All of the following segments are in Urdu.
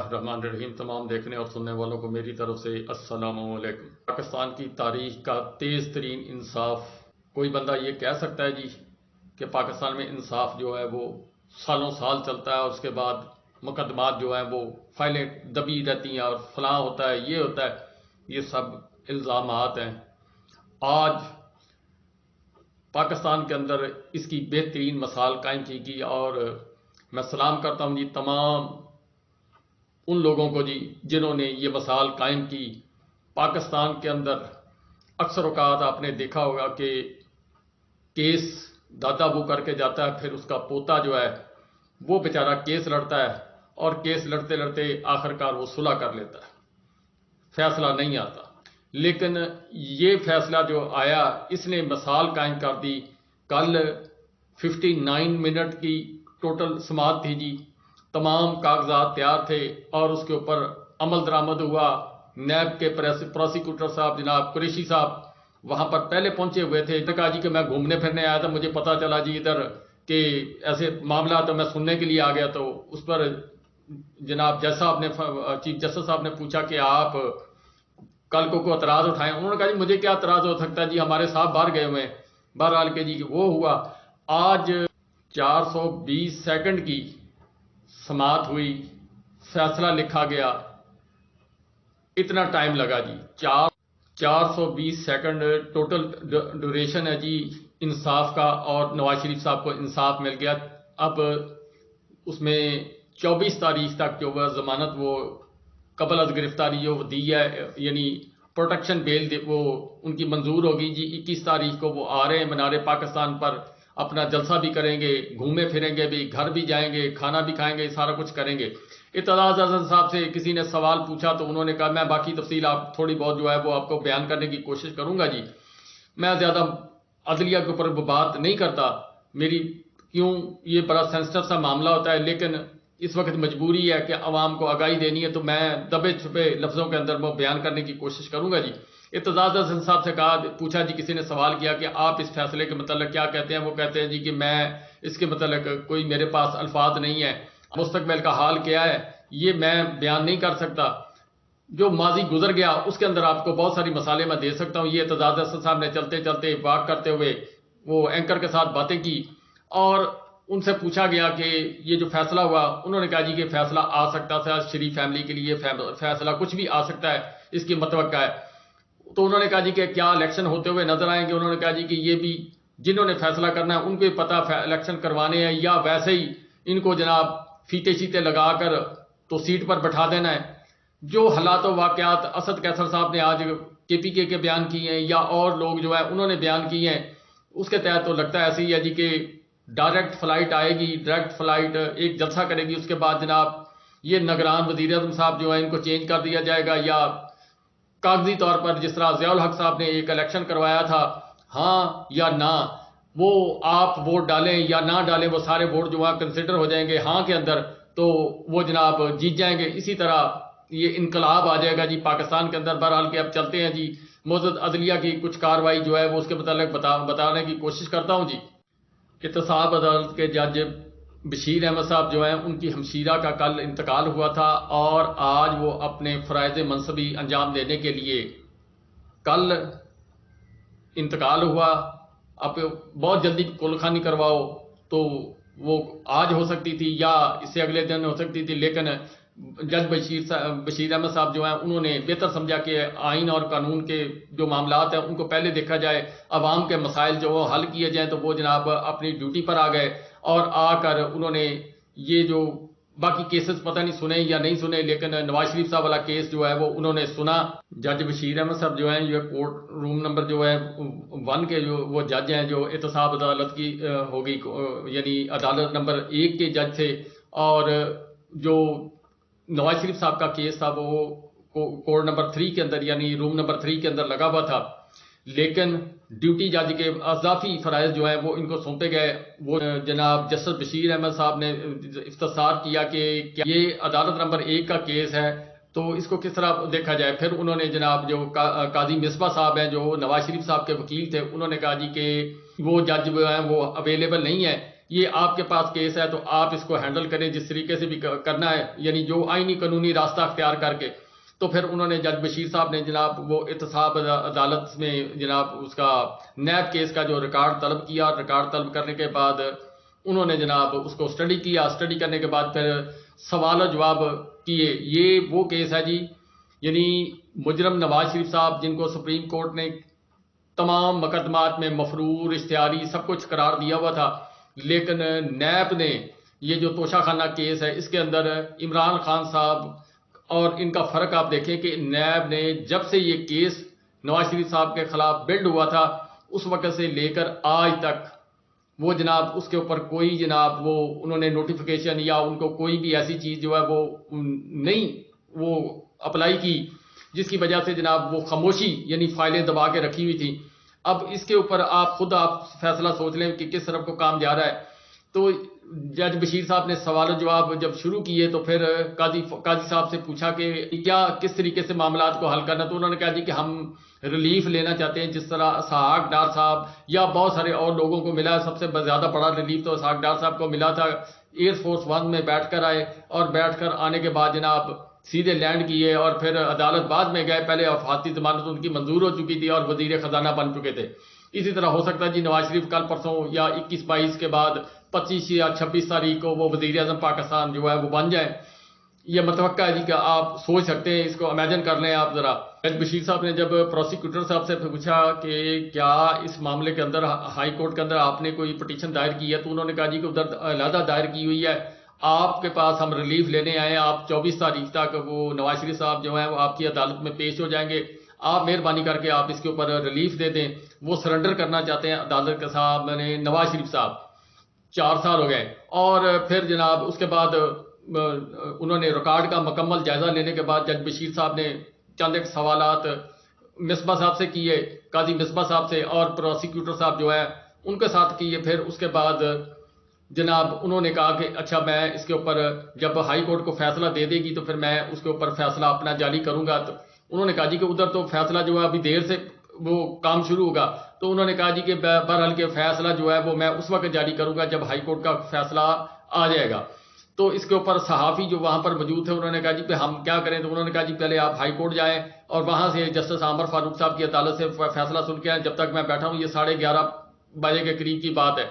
الرحمن الرحیم۔ تمام دیکھنے اور سننے والوں کو میری طرف سے السلام علیکم۔ پاکستان کی تاریخ کا تیز ترین انصاف، کوئی بندہ یہ کہہ سکتا ہے جی کہ پاکستان میں انصاف جو ہے وہ سالوں سال چلتا ہے اور اس کے بعد مقدمات جو ہیں وہ فائلیں دبی رہتی ہیں اور فلاں ہوتا ہے، یہ ہوتا ہے؟ یہ سب الزامات ہیں۔ آج پاکستان کے اندر اس کی بہترین مثال قائم کی گئی اور میں سلام کرتا ہوں جی تمام ان لوگوں کو جی جنہوں نے یہ مثال قائم کی۔ پاکستان کے اندر اکثر اوقات آپ نے دیکھا ہوگا کہ کیس دادا ابو کر کے جاتا ہے، پھر اس کا پوتا جو ہے وہ بیچارہ کیس لڑتا ہے اور کیس لڑتے لڑتے آخرکار وہ صلح کر لیتا ہے، فیصلہ نہیں آتا۔ لیکن یہ فیصلہ جو آیا اس نے مثال قائم کر دی۔ کل 59 منٹ کی ٹوٹل سماعت تھی جی، تمام کاغذات تیار تھے اور اس کے اوپر عمل درآمد ہوا۔ نیب کے پروسیکیوٹر صاحب جناب قریشی صاحب وہاں پر پہلے پہنچے ہوئے تھے۔ کہا جی کہ میں گھومنے پھرنے آیا تھا، مجھے پتا چلا جی ادھر کہ ایسے معاملہ، تو میں سننے کے لیے آ گیا۔ تو اس پر جناب جج صاحب نے، چیف جسٹس صاحب نے پوچھا کہ آپ کل کو کوئی اعتراض اٹھائیں؟ انہوں نے کہا جی مجھے کیا اعتراض ہو سکتا ہے جی، ہمارے صاحب باہر گئے ہوئے ہیں۔ بہرحال کے جی وہ ہوا۔ آج 420 سیکنڈ کی سماعت ہوئی، فیصلہ لکھا گیا، اتنا ٹائم لگا جی، 420 سیکنڈ ٹوٹل ڈیوریشن ہے جی انصاف کا، اور نواز شریف صاحب کو انصاف مل گیا۔ اب اس میں 24 تاریخ تک جو وہ ضمانت وہ قبل از گرفتاری جو دی ہے، یعنی پروٹیکشن بیل وہ ان کی منظور ہوگی جی۔ 21 تاریخ کو وہ آ رہے ہیں منار پاکستان پر، اپنا جلسہ بھی کریں گے، گھومے پھریں گے بھی، گھر بھی جائیں گے، کھانا بھی کھائیں گے، سارا کچھ کریں گے۔ اعتراض احسن صاحب سے کسی نے سوال پوچھا تو انہوں نے کہا میں باقی تفصیل آپ تھوڑی بہت جو ہے وہ آپ کو بیان کرنے کی کوشش کروں گا جی، میں زیادہ عدلیہ کے اوپر بات نہیں کرتا، میری کیوں یہ بڑا سینسٹیو سا معاملہ ہوتا ہے، لیکن اس وقت مجبوری ہے کہ عوام کو آگاہی دینی ہے تو میں دبے چھپے لفظوں کے اندر وہ بیان کرنے کی کوشش کروں گا جی۔ اعتزاز احسن صاحب سے پوچھا جی، کسی نے سوال کیا کہ آپ اس فیصلے کے متعلق کیا کہتے ہیں؟ وہ کہتے ہیں جی کہ میں اس کے متعلق کوئی میرے پاس الفاظ نہیں ہے، مستقبل کا حال کیا ہے یہ میں بیان نہیں کر سکتا، جو ماضی گزر گیا اس کے اندر آپ کو بہت ساری مثالیں میں دے سکتا ہوں۔ یہ اعتزاز احسن صاحب نے چلتے چلتے واک کرتے ہوئے وہ اینکر کے ساتھ باتیں کی اور ان سے پوچھا گیا کہ یہ جو فیصلہ ہوا، انہوں نے کہا جی کہ فیصلہ آ سکتا تھا، شریف فیملی کے لیے فیصلہ کچھ بھی آ سکتا ہے، اس کی متوقع ہے۔ تو انہوں نے کہا جی کہ کیا الیکشن ہوتے ہوئے نظر آئیں گے؟ انہوں نے کہا جی کہ یہ بھی جنہوں نے فیصلہ کرنا ہے ان کو پتا الیکشن کروانے ہیں یا ویسے ہی ان کو جناب فیتے شیتے لگا کر تو سیٹ پر بٹھا دینا ہے۔ جو حالات و واقعات اسد قیصر صاحب نے آج کے پی کے بیان کیے ہیں یا اور لوگ جو ہے انہوں نے بیان کیے ہیں، اس کے تحت تو لگتا ہے ایسے ہی ہے جی کہ ڈائریکٹ فلائٹ آئے گی، ڈائریکٹ فلائٹ ایک جلسہ کرے گی، اس کے بعد جناب یہ نگران وزیر اعظم صاحب جو ہیں ان کو چینج کر دیا جائے گا، یا کاغذی طور پر جس طرح ضیاء الحق صاحب نے ایک الیکشن کروایا تھا، ہاں یا نہ، وہ آپ ووٹ ڈالیں یا نہ ڈالیں وہ سارے ووٹ جو وہاں کنسیڈر ہو جائیں گے ہاں کے اندر تو وہ جناب جیت جائیں گے۔ اسی طرح یہ انقلاب آ جائے گا جی پاکستان کے اندر۔ بہرحال کے اب چلتے ہیں جی، معزز عدلیہ کی کچھ کارروائی جو ہے وہ اس کے متعلق بتانے کی کوشش کرتا ہوں جی۔ احتساب عدالت کے جج بشیر احمد صاحب جو ہیں ان کی ہمشیرہ کا کل انتقال ہوا تھا اور آج وہ اپنے فرائض منصبی انجام دینے کے لیے کل انتقال ہوا۔ اب بہت جلدی کلخانی کرواؤ تو وہ آج ہو سکتی تھی یا اس سے اگلے دن ہو سکتی تھی، لیکن جج بشیر احمد صاحب جو ہیں انہوں نے بہتر سمجھا کہ آئین اور قانون کے جو معاملات ہیں ان کو پہلے دیکھا جائے، عوام کے مسائل جو وہ حل کیے جائیں، تو وہ جناب اپنی ڈیوٹی پر آ گئے اور آ کر انہوں نے یہ جو باقی کیسز پتہ نہیں سنے یا نہیں سنے، لیکن نواز شریف صاحب والا کیس جو ہے وہ انہوں نے سنا۔ جج بشیر احمد صاحب جو ہیں یہ کورٹ روم نمبر جو ہے 1 کے جو وہ جج ہیں جو احتساب عدالت کی ہوگی، یعنی عدالت نمبر 1 کے جج تھے، اور جو نواز شریف صاحب کا کیس تھا وہ کورٹ نمبر 3 کے اندر یعنی روم نمبر 3 کے اندر لگا ہوا تھا، لیکن ڈیوٹی جج کے اضافی فرائض جو ہیں وہ ان کو سونپے گئے۔ وہ جناب جسٹس بشیر احمد صاحب نے استفسار کیا کہ کیا یہ عدالت نمبر 1 کا کیس ہے تو اس کو کس طرح دیکھا جائے۔ پھر انہوں نے جناب جو قاضی مصباح صاحب ہیں جو نواز شریف صاحب کے وکیل تھے، انہوں نے کہا جی کہ وہ جج جو ہیں وہ اویلیبل نہیں ہے، یہ آپ کے پاس کیس ہے تو آپ اس کو ہینڈل کریں جس طریقے سے بھی کرنا ہے، یعنی جو آئینی قانونی راستہ اختیار کر کے. تو پھر انہوں نے جج بشیر صاحب نے جناب وہ احتساب عدالت میں جناب اس کا نیب کیس کا جو ریکارڈ طلب کیا، ریکارڈ طلب کرنے کے بعد انہوں نے جناب اس کو اسٹڈی کیا، اسٹڈی کرنے کے بعد پھر سوال و جواب کیے. یہ وہ کیس ہے جی، یعنی مجرم نواز شریف صاحب جن کو سپریم کورٹ نے تمام مقدمات میں مفرور، اشتہاری سب کچھ قرار دیا ہوا تھا، لیکن نیب نے یہ جو توشہ خانہ کیس ہے اس کے اندر عمران خان صاحب اور ان کا فرق آپ دیکھیں کہ نیب نے جب سے یہ کیس نواز شریف صاحب کے خلاف بلڈ ہوا تھا اس وقت سے لے کر آج تک وہ جناب اس کے اوپر کوئی جناب وہ انہوں نے نوٹیفیکیشن یا ان کو کوئی بھی ایسی چیز جو ہے وہ نہیں وہ اپلائی کی جس کی وجہ سے جناب وہ خاموشی یعنی فائلیں دبا کے رکھی ہوئی تھی. اب اس کے اوپر آپ خود فیصلہ سوچ لیں کہ کس طرف کو کام جا رہا ہے. تو جج بشیر صاحب نے سوال و جواب جب شروع کیے تو پھر قاضی صاحب سے پوچھا کہ کیا کس طریقے سے معاملات کو حل کرنا. تو انہوں نے کہا جی کہ ہم ریلیف لینا چاہتے ہیں جس طرح اسحاق ڈار صاحب یا بہت سارے اور لوگوں کو ملا. سب سے زیادہ بڑا ریلیف تو اسحاق ڈار صاحب کو ملا تھا. ایئر فورس 1 میں بیٹھ کر آئے اور بیٹھ کر آنے کے بعد جناب سیدھے لینڈ کیے اور پھر عدالت بعد میں گئے. پہلے افاقی ضمانت ان کی منظور ہو چکی تھی اور وزیر خزانہ بن چکے تھے. اسی طرح ہو سکتا ہے جی نواز شریف کل پرسوں یا 21-22 کے بعد 25 یا 26 تاریخ کو وہ وزیر اعظم پاکستان جو ہے وہ بن جائیں. یہ متوقع ہے جی کہ آپ سوچ سکتے ہیں، اس کو امیجن کر لیں آپ ذرا. جج بشیر صاحب نے جب پروسیکیوٹر صاحب سے پوچھا کہ کیا اس معاملے کے اندر ہائی کورٹ کے اندر آپ نے کوئی پٹیشن دائر کی ہے، تو انہوں نے کہا جی کہ ادھر علیحدہ دائر کی ہوئی ہے، آپ کے پاس ہم ریلیف لینے آئے ہیں. آپ 24 تاریخ تک وہ نواز شریف صاحب جو ہیں وہ آپ کی عدالت میں پیش ہو جائیں گے. آپ مہربانی کر کے آپ اس کے اوپر ریلیف دے دیں. وہ سرنڈر کرنا چاہتے ہیں عدالت کے صاحب نے نواز شریف صاحب. 4 سال ہو گئے اور پھر جناب اس کے بعد انہوں نے ریکارڈ کا مکمل جائزہ لینے کے بعد جج بشیر صاحب نے چند ایک سوالات مصباح صاحب سے کیے، قاضی مصباح صاحب سے اور پروسیکیوٹر صاحب جو ہے ان کے ساتھ کیے. پھر اس کے بعد جناب انہوں نے کہا کہ اچھا میں اس کے اوپر جب ہائی کورٹ کو فیصلہ دے دے گی تو پھر میں اس کے اوپر فیصلہ اپنا جاری کروں گا. تو انہوں نے کہا جی کہ ادھر تو فیصلہ جو ہے ابھی دیر سے وہ کام شروع ہوگا. تو انہوں نے کہا جی کہ بہرحال کے فیصلہ جو ہے وہ میں اس وقت جاری کروں گا جب ہائی کورٹ کا فیصلہ آ جائے گا. تو اس کے اوپر صحافی جو وہاں پر موجود تھے انہوں نے کہا جی کہ ہم کیا کریں. تو انہوں نے کہا جی پہلے آپ ہائی کورٹ جائیں اور وہاں سے جسٹس عامر فاروق صاحب کی عدالت سے فیصلہ سن کے آئیں. جب تک میں بیٹھا ہوں یہ 11:30 بجے کے قریب کی بات ہے.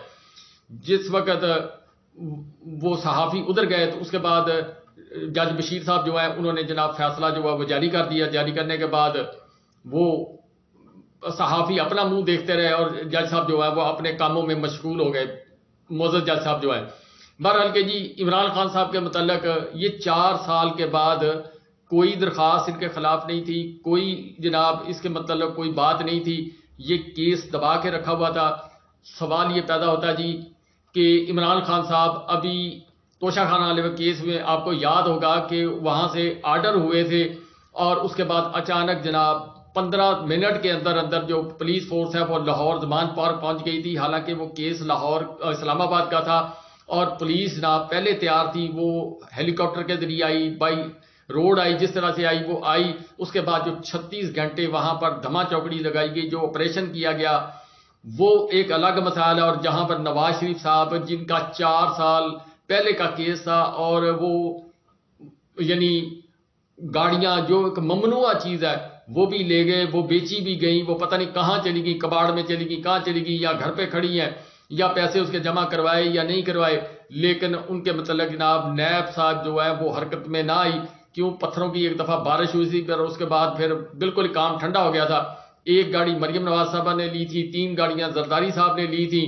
جس وقت وہ صحافی ادھر گئے تو اس کے بعد جج بشیر صاحب جو ہے انہوں نے جناب فیصلہ جو ہے وہ جاری کر دیا. جاری کرنے کے بعد وہ صحافی اپنا منہ دیکھتے رہے اور جج صاحب جو ہے وہ اپنے کاموں میں مشغول ہو گئے. معزز جج صاحب جو ہے بہرحال کہ جی عمران خان صاحب کے متعلق یہ 4 سال کے بعد کوئی درخواست ان کے خلاف نہیں تھی، کوئی جناب اس کے متعلق کوئی بات نہیں تھی. یہ کیس دبا کے رکھا ہوا تھا. سوال یہ پیدا ہوتا جی کہ عمران خان صاحب ابھی توشہ خانہ والے کیس میں آپ کو یاد ہوگا کہ وہاں سے آرڈر ہوئے تھے اور اس کے بعد اچانک جناب 15 منٹ کے اندر اندر جو پولیس فورس ہے وہ لاہور زمان پارک پہنچ گئی تھی. حالانکہ وہ کیس لاہور اسلام آباد کا تھا اور پولیس جناب پہلے تیار تھی. وہ ہیلی کاپٹر کے ذریعے آئی، بائی روڈ آئی، جس طرح سے آئی وہ آئی. اس کے بعد جو 36 گھنٹے وہاں پر دھما چوکڑی لگائی گئی، جو آپریشن کیا گیا وہ ایک الگ مسائل ہے. اور جہاں پر نواز شریف صاحب جن کا 4 سال پہلے کا کیس تھا اور وہ یعنی گاڑیاں جو ایک ممنوعہ چیز ہے وہ بھی لے گئے، وہ بیچی بھی گئیں، وہ پتہ نہیں کہاں چلی گئی، کباڑ میں چلی گئی، کہاں چلی گئی، یا گھر پہ کھڑی ہیں یا پیسے اس کے جمع کروائے یا نہیں کروائے. لیکن ان کے متعلق جناب نیب صاحب جو ہے وہ حرکت میں نہ آئی. کیوں؟ پتھروں کی ایک دفعہ بارش ہوئی تھی پھر اس کے بعد پھر بالکل کام ٹھنڈا ہو گیا تھا. ایک گاڑی مریم نواز صاحبہ نے لی تھی، 3 گاڑیاں زرداری صاحب نے لی تھیں،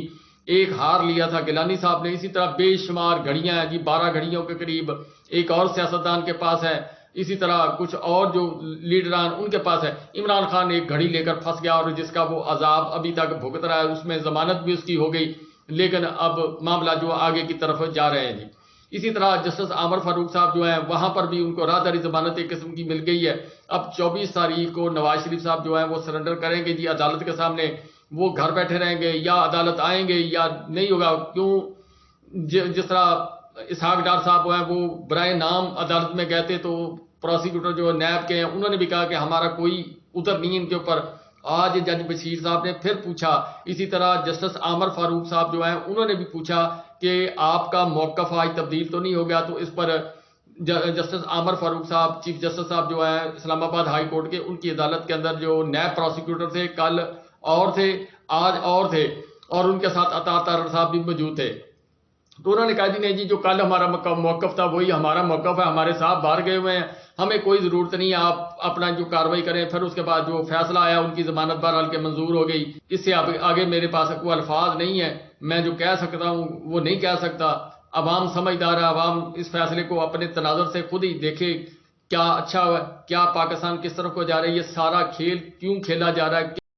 ایک ہار لیا تھا گیلانی صاحب نے. اسی طرح بے شمار گھڑیاں ہیں جی، 12 گھڑیوں کے قریب ایک اور سیاستدان کے پاس ہے. اسی طرح کچھ اور جو لیڈران ان کے پاس ہے. عمران خان ایک گھڑی لے کر پھنس گیا اور جس کا وہ عذاب ابھی تک بھگت رہا ہے. اس میں ضمانت بھی اس کی ہو گئی لیکن اب معاملہ جو آگے کی طرف جا رہے ہیں جی. اسی طرح جسٹس عامر فاروق صاحب جو ہیں وہاں پر بھی ان کو راہداری ضمانت ایک قسم کی مل گئی ہے. اب 24 تاریخ کو نواز شریف صاحب جو ہیں وہ سرنڈر کریں گے جی عدالت کے سامنے. وہ گھر بیٹھے رہیں گے یا عدالت آئیں گے یا نہیں ہوگا. کیوں؟ جس طرح اسحاق ڈار صاحب ہیں وہ برائے نام عدالت میں گئے تھے تو پروسیکیوٹر جو نیب کے ہیں انہوں نے بھی کہا کہ ہمارا کوئی ادھر نہیں ان کے اوپر. آج جج بشیر صاحب نے پھر پوچھا. اسی طرح جسٹس عامر فاروق صاحب جو ہیں انہوں نے بھی پوچھا کہ آپ کا موقف آج تبدیل تو نہیں ہو گیا، تو اس پر جسٹس عامر فاروق صاحب، چیف جسٹس صاحب جو ہیں اسلام آباد ہائی کورٹ کے، ان کی عدالت کے اندر جو نیب پروسیکیوٹر تھے، کل اور تھے، آج اور تھے، اور ان کے ساتھ عطا طاہر صاحب بھی موجود تھے. تو انہوں نے کہا جی نہیں جی، جو کل ہمارا موقف تھا وہی ہمارا موقف ہے، ہمارے صاحب باہر گئے ہوئے ہیں، ہمیں کوئی ضرورت نہیں ہے، آپ اپنا جو کارروائی کریں. پھر اس کے بعد جو فیصلہ آیا، ان کی ضمانت بہرحال کے منظور ہو گئی. اس سے آگے میرے پاس کوئی الفاظ نہیں ہے، میں جو کہہ سکتا ہوں وہ نہیں کہہ سکتا. عوام سمجھدار ہے، عوام اس فیصلے کو اپنے تناظر سے خود ہی دیکھے کیا اچھا ہے، کیا پاکستان کس طرف کو جا رہا ہے، یہ سارا کھیل کیوں کھیلا جا رہا ہے.